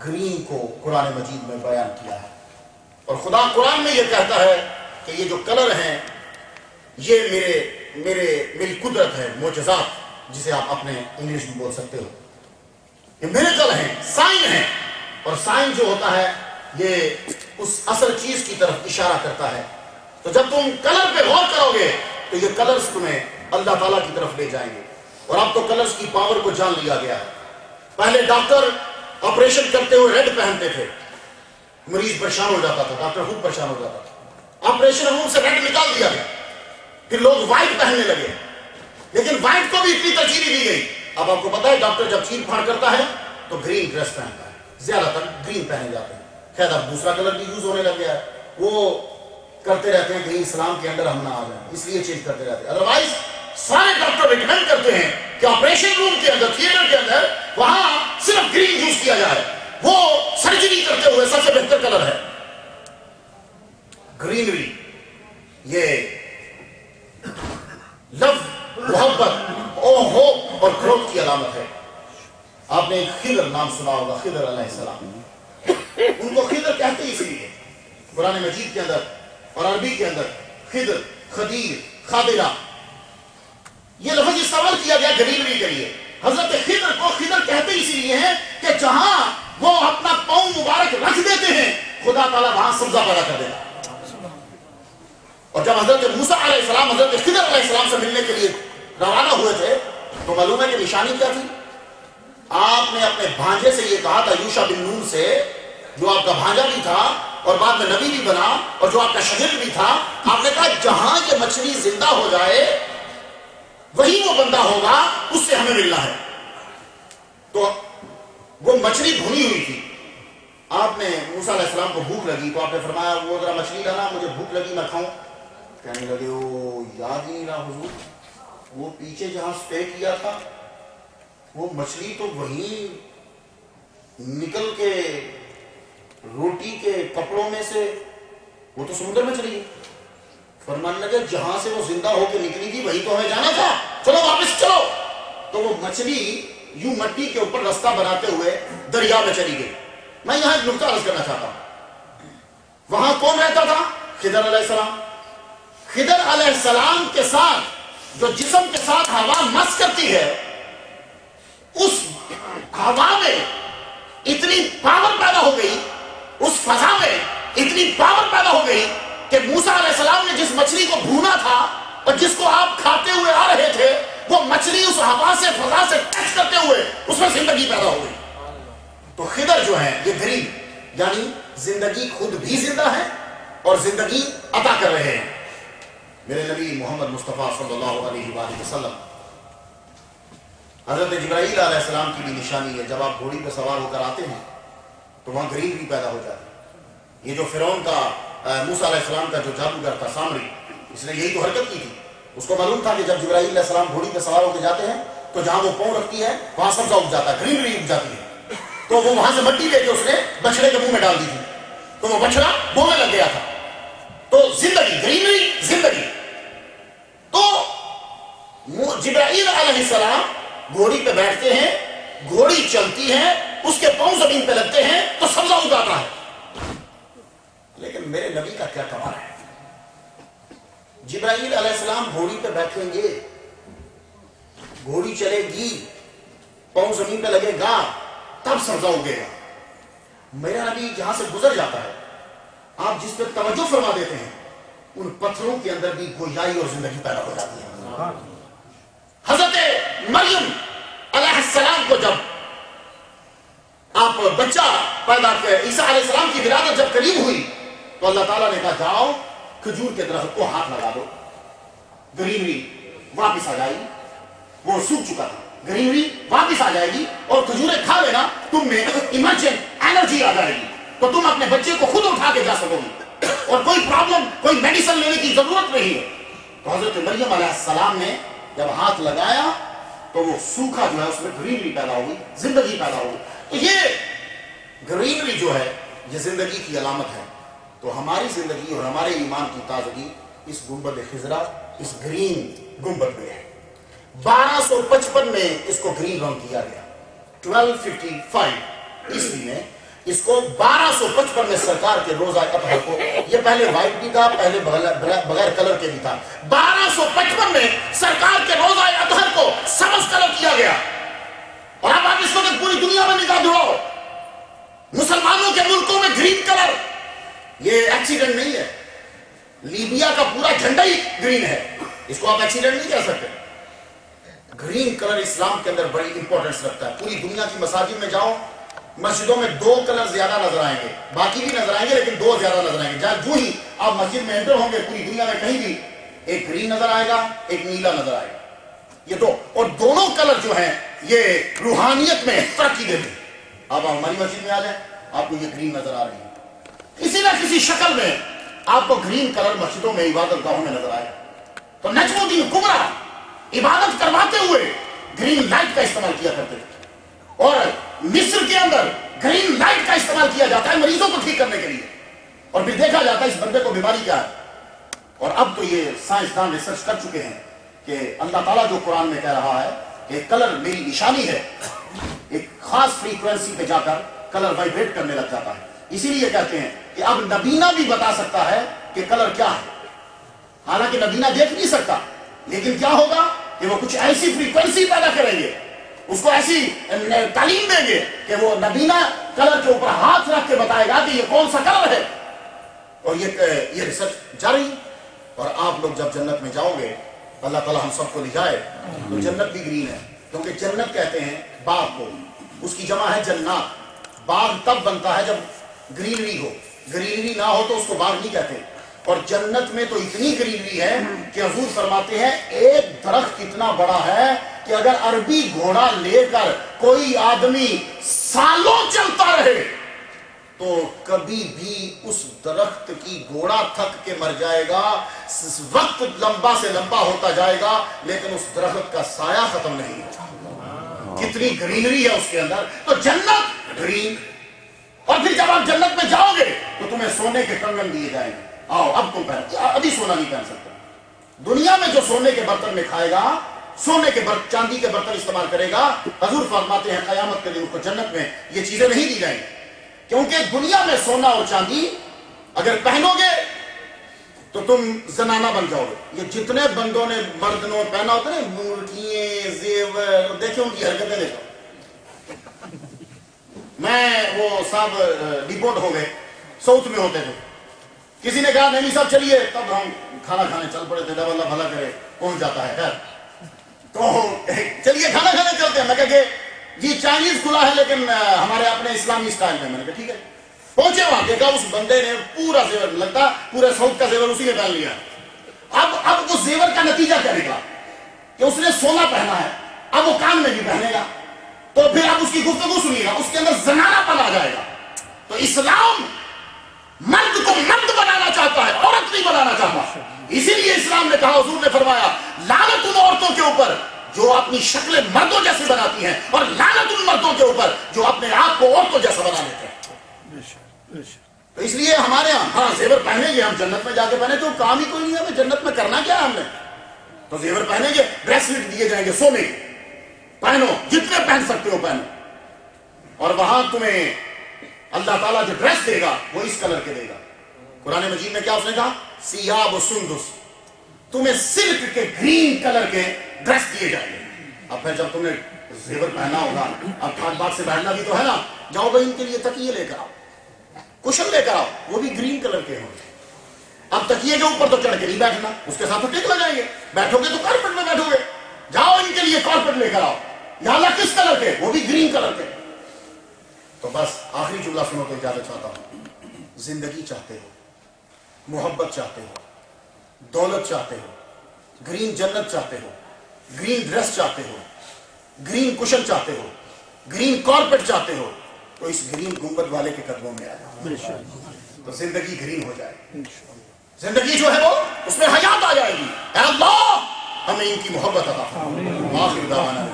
Green کو قرآن مجید میں بیان کیا ہے، اور خدا قرآن میں یہ کہتا ہے کہ یہ جو کلر ہیں یہ میری قدرت ہے، معجزات جسے آپ اپنے انگلش میں بول سکتے ہو، یہ میریکل ہیں، سائن ہیں، اور سائن جو ہوتا ہے یہ اس اصل چیز کی طرف اشارہ کرتا ہے۔ تو جب تم کلر پہ غور کرو گے تو یہ کلرز تمہیں اللہ تعالیٰ کی طرف لے جائیں گے، اور اب تو کلرز کی پاور کو جان لیا گیا ہے۔ پہلے ڈاکٹر آپریشن کرتے ہوئے ریڈ پہنتے تھے، مریض پریشان ہو جاتا تھا، ڈاکٹر خود پریشان ہو جاتا تھا، آپریشن روم سے ریڈ نکال دیا گیا، پھر لوگ وائٹ پہننے لگے، لیکن وائٹ کو بھی اتنی ترجیح دی گئی۔ اب آپ کو پتا ہے ڈاکٹر جب چیر پھاڑ کرتا ہے تو گرین ڈریس پہنتا ہے، زیادہ تر گرین پہنے جاتے ہیں۔ خیر اب دوسرا کلر بھی یوز ہونے لگ گیا ہے، وہ کرتے رہتے ہیں کہیں اسلام کے اندر ہم نہ آ جائیں، اس لیے چینج کرتے رہتے ہیں۔ ادروائز سارے ڈاکٹر ریکمینڈ کرتے ہیں کہ آپریشن روم کے اندر، تھیٹر کے اندر، وہاں صرف گرین یوز کیا جائے، وہ سرجری کرتے ہوئے سب سے بہتر کلر ہے گرینری۔ یہ لو، محبت اور ہوپ اور گروتھ کی علامت ہے۔ آپ نے خضر نام سنا ہوگا، خضر علیہ السلام، ان کو خضر کہتے ہی اسی لیے قرآن مجید کے اندر اور عربی کے اندر خضر، خدیر، خاضرہ، یہ لفظ استعمال کیا گیا گرینری کے لیے۔ حضرت خضر کو خضر کہتے ہی اسی لیے ہیں کہ جہاں وہ اپنا پاؤں مبارک رکھ دیتے ہیں خدا تعالیٰ وہاں سبزہ پیدا کر دیتا ہے۔ اور جب حضرت موسیٰ علیہ السلام حضرت خضر علیہ السلام سے ملنے کے لیے روانہ ہوئے تھے تو معلوم ہے کہ نشانی کیا تھی؟ آپ نے اپنے بھانجے سے یہ کہا تھا، یوشع بن نون سے، جو آپ کا بھانجا بھی تھا اور بعد میں نبی بھی بنا اور جو آپ کا شاگرد بھی تھا، آپ نے کہا جہاں یہ مچھلی زندہ ہو جائے وہی وہ بندہ ہوگا، اس سے ہمیں ملنا ہے۔ تو وہ مچھلی بھنی ہوئی تھی، آپ نے موسیٰ علیہ السلام کو بھوک لگی تو آپ نے فرمایا وہ ذرا مچھلی لانا، مجھے بھوک لگی میں کھاؤں۔ کہنے لگے وہ یاد ہی نہیں رہا حضور، وہ پیچھے جہاں سٹے کیا تھا وہ مچھلی تو وہیں نکل کے روٹی کے کپڑوں میں سے وہ تو سمندر میں چلی گئی۔ فرمانے لگے جہاں سے وہ زندہ ہو کے نکلی تھی وہی تو ہمیں جانا تھا، چلو واپس چلو۔ تو وہ مچھلی یوں مٹی کے اوپر رستہ بناتے ہوئے دریا میں چلی گئی۔ میں یہاں ایک نکتہ عرض کرنا چاہتا ہوں، وہاں کون رہتا تھا؟ خضر علیہ السلام۔ خضر علیہ السلام کے ساتھ جو جسم کے ساتھ ہوا مس کرتی ہے، اس ہوا میں اتنی پاور پیدا ہو گئی، اس فضا میں اتنی پاور پیدا ہو گئی کہ موسیٰ علیہ السلام نے جس مچھلی کو بھونا تھا اور جس کو آپ کھاتے ہوئے آ رہے تھے، وہ مچھلی اس ہوا سے، فضا سے ٹچ کرتے ہوئے اس میں زندگی پیدا ہو گئی۔ تو خضر جو ہے یہ گرین، یعنی زندگی خود بھی زندہ ہے اور زندگی عطا کر رہے ہیں۔ میرے نبی محمد مصطفیٰ صلی اللہ علیہ وآلہ وسلم، حضرت جبرائیل علیہ السلام کی بھی نشانی ہے، جب آپ گھوڑی پہ سوار ہو کر آتے ہیں تو وہاں گرینری پیدا ہو جاتی ہے۔ یہ جو فرعون کا، موسیٰ علیہ السلام کا جو جادوگر تھا سامری، اس نے یہی تو حرکت کی تھی۔ اس کو معلوم تھا کہ جب جبرائیل علیہ السلام گھوڑی پہ سوار ہو کے جاتے ہیں تو جہاں وہ پاؤں رکھتی ہے وہاں سبزہ اگ جاتا ہے، گرینری اگ جاتی ہے۔ تو وہ وہاں سے مٹی لے کے اس نے بچڑے کے منہ میں ڈال دی تھی، تو وہ بچڑا بولنے لگ گیا تھا۔ تو زندگی، گرینری، زندگی۔ تو جبرائیل علیہ السلام گھوڑی پہ بیٹھتے ہیں، گھوڑی چلتی ہے، اس کے پاؤں زمین پہ لگتے ہیں تو سبزہ اگاتا ہے۔ لیکن میرے نبی کا کیا کمال ہے، جبرائیل علیہ السلام گھوڑی پہ بیٹھیں گے، گھوڑی چلے گی، پاؤں زمین پہ لگے گا، تب سبزہ اگے گا۔ میرا نبی جہاں سے گزر جاتا ہے، آپ جس پہ توجہ فرما دیتے ہیں، ان پتھروں کے اندر بھی گویائی اور زندگی پیدا ہو جاتی ہے۔ حضرت مریم علیہ السلام کو جب آپ بچہ پیدا کر، عیسیٰ علیہ السلام کی ولادت جب قریب ہوئی تو اللہ تعالیٰ نے کہا جاؤ کھجور کے درخت کو ہاتھ لگا دو، گرینری واپس آ جائے گی۔ وہ سوکھ چکا تھا، گرینری واپس آ جائے گی اور کھجوریں کھا لینا، تم میں ایمرجنٹ انرجی آ جائے گی تو تم اپنے بچے کو خود اٹھا کے جا سکو گی اور کوئی پرابلم، کوئی میڈیسن لینے کی ضرورت نہیں ہے۔ تو حضرت مریم علیہ السلام نے جب ہاتھ لگایا تو وہ سوکھا جو ہے اس میں گرینری پیدا ہوئی، زندگی پیدا ہوئی۔ تو یہ گرینری جو ہے یہ زندگی کی علامت ہے۔ تو ہماری زندگی اور ہمارے ایمان کی تازگی اس گنبد خضرا، اس گرین گنبد میں ہے۔ 1255 میں اس کو گرین رنگ کیا گیا، 1255 عیسوی میں اس کو 1255 میں سرکار کے روزہ اطہر کو، یہ پہلے وائٹ بھی تھا، پہلے بغیر کلر کے بھی تھا، 1255 میں سرکار کے روزہ اطہر کو سبز کلر کیا گیا۔ اور اب آپ اس کو پوری دنیا میں نگاہ دوڑاؤ، مسلمانوں کے ملکوں میں گرین کلر، یہ ایکسیڈنٹ نہیں ہے، لیبیا کا پورا جھنڈا ہی گرین ہے، اس کو آپ ایکسیڈنٹ نہیں کہہ سکتے۔ گرین کلر اسلام کے اندر بڑی امپورٹنس رکھتا ہے۔ پوری دنیا کی مساجد میں جاؤ، مسجدوں میں 2 کلر زیادہ نظر آئیں گے، باقی بھی نظر آئیں گے لیکن 2 زیادہ نظر آئیں گے۔ جہاں جو ہی آپ مسجد میں انٹر ہوں گے پوری دنیا میں کہیں بھی ایک گرین نظر آئے گا، ایک نیلا نظر آئے گا، یہ دو، اور دونوں کلر جو ہیں یہ روحانیت میں ترقی دیتے ہیں۔ اب ہماری مسجد میں آ جائیں، آپ کو یہ گرین نظر آ رہی ہے، کسی نہ کسی شکل میں آپ کو گرین کلر مسجدوں میں عبادت گاہوں میں نظر آئے گا۔ تو نجم الدین کبرا عبادت کرواتے ہوئے گرین لائٹ کا استعمال کیا کرتے تھے، اور مصر کے اندر گرین لائٹ کا استعمال کیا جاتا ہے مریضوں کو ٹھیک کرنے کے لیے، اور پھر دیکھا جاتا ہے اس بندے کو بیماری کیا ہے۔ اور اب تو یہ سائنسدان ریسرچ کر چکے ہیں کہ اللہ تعالیٰ جو قرآن میں کہہ رہا ہے کہ کلر میری نشانی ہے، ایک خاص فریکوینسی پہ جا کر کلر وائبریٹ کرنے لگ جاتا ہے، اسی لیے کہتے ہیں کہ اب نبینا بھی بتا سکتا ہے کہ کلر کیا ہے، حالانکہ نبینا دیکھ نہیں سکتا، لیکن کیا ہوگا کہ وہ کچھ ایسی فریکوینسی پیدا کریں گے، اس کو ایسی تعلیم دیں گے کہ وہ نبینا کلر کے اوپر ہاتھ رکھ کے بتائے گا کہ یہ کون سا کلر ہے۔ اور یہ ریسرچ جاری، اور آپ لوگ جب جنت میں جاؤ گے، اللہ تعالیٰ ہم سب کو لے جائے، تو جنت بھی گرین ہے، کیونکہ جنت کہتے ہیں باغ کو، اس کی جمع ہے جنات۔ باغ تب بنتا ہے جب گرینری ہو، گرینری نہ ہو تو اس کو باغ نہیں کہتے۔ اور جنت میں تو اتنی گرینری ہے کہ حضور فرماتے ہیں ایک درخت اتنا بڑا ہے کہ اگر عربی گھوڑا لے کر کوئی آدمی سالوں چلتا رہے تو کبھی بھی اس درخت کی گھوڑا تھک کے مر جائے گا، وقت لمبا سے لمبا ہوتا جائے گا لیکن اس درخت کا سایہ ختم نہیں ہوتا۔ کتنی گرینری ہے اس کے اندر۔ تو جنت گرین، اور پھر جب آپ جنت میں جاؤ گے تو تمہیں سونے کے کنگن دیے جائیں گے، آؤ اب تم پہن، ابھی سونا نہیں پہن سکتے۔ دنیا میں جو سونے کے برتن میں کھائے گا، سونے کے برتن، چاندی کے برتن استعمال کرے گا، حضور فرماتے ہیں قیامت کے دن اس کو جنت میں یہ چیزیں نہیں دی جائیں گی، کیونکہ دنیا میں سونا اور چاندی اگر پہنو گے تو تم زنانہ بن جاؤ گے۔ یہ جتنے بندوں نے مرد نے پہنا ہوتا ہے نا، مورتیاں، زیور، دیکھیں ان کی حرکتیں دیکھو۔ میں وہ صاحب ڈیپورٹ ہو گئے، ساؤتھ میں ہوتے تھے، کسی نے کہا نہیں صاحب چلیے، تب ہم کھانا کھانے چل پڑے تھے، جب اللہ بھلا کرے پہنچ جاتا ہے، خیر تو چلیے کھانا کھانے چلتے ہیں۔ میں کہا کہ جی چائنیز کھلا ہے لیکن ہمارے اپنے اسلامی اسٹائل میں۔ میں نے کہا ٹھیک ہے، پہنچے وہاں، دیکھا اس بندے نے پورا زیور، لگتا پورے ساؤتھ کا زیور اسی نے پہن لیا۔ اب اس زیور کا نتیجہ کیا نکلا کہ اس نے سونا پہنا ہے، اب وہ کان میں بھی پہنے گا، تو پھر اب اس کی گفتگو سنیے گا، اس کے اندر زنانہ پن آ جائے گا۔ تو اسلام مرد کو مرد بنانا چاہتا ہے، عورت نہیں بنانا چاہتا۔ اسی لیے اسلام نے کہا، حضور نے فرمایا لعنت ان عورتوں کے اوپر جو اپنی شکلیں مردوں جیسی بناتی ہیں، اور لعنت ان مردوں کے اوپر جو اپنے آپ کو عورتوں جیسا بنا لیتے ہیں۔ تو اس لیے ہمارے ہاں زیور پہنیں گے، ہم جنت میں جا کے پہنے تو کام ہی کوئی نہیں ہے، ہمیں جنت میں کرنا کیا ہے ہم نے؟ تو زیور پہنیں گے، بریسلیٹ دیے جائیں گے سونے کے، پہنو جتنے پہن سکتے ہو پہنو، اور وہاں تمہیں اللہ تعالیٰ جو ڈریس دے گا وہ اس کلر کے دے گا۔ قرآن مجید میں کیا اس نے کہا؟ سیاب و سندس، تمہیں سلک کے گرین کلر کے ڈریس دیے جائیں گے۔ اب پھر جب تم نے زیور پہنا ہوگا، اب کھان باغ سے بیٹھنا بھی تو ہے نا، جاؤ بھائی ان کے لیے تکیے لے کر آؤ، کشن لے کر آؤ، وہ بھی گرین کلر کے ہوں۔ اب تکیے کے اوپر تو چڑھ کے نہیں بیٹھنا، اس کے ساتھ تو ٹک لگائیں گے، بیٹھو گے تو کارپیٹ میں بیٹھو گے، جاؤ ان کے لیے کارپیٹ لے کر آؤ، یا اللہ کس کلر کے؟ وہ بھی گرین کلر کے۔ تو بس آخری جملہ سنو تو اجازت چاہتا ہوں، زندگی چاہتے ہو، محبت چاہتے ہو، دولت چاہتے ہو، گرین جنت چاہتے ہو، گرین ڈریس چاہتے ہو، گرین کشن چاہتے ہو، گرین کارپیٹ چاہتے ہو، تو اس گرین گنبد والے کے قدموں میں آ جاؤ، تو زندگی گرین ہو جائے۔ زندگی جو ہے وہ اس میں حیات آ جائے گی۔ اے اللہ ہمیں ان کی محبت عطا فرما۔ آخر دعوانا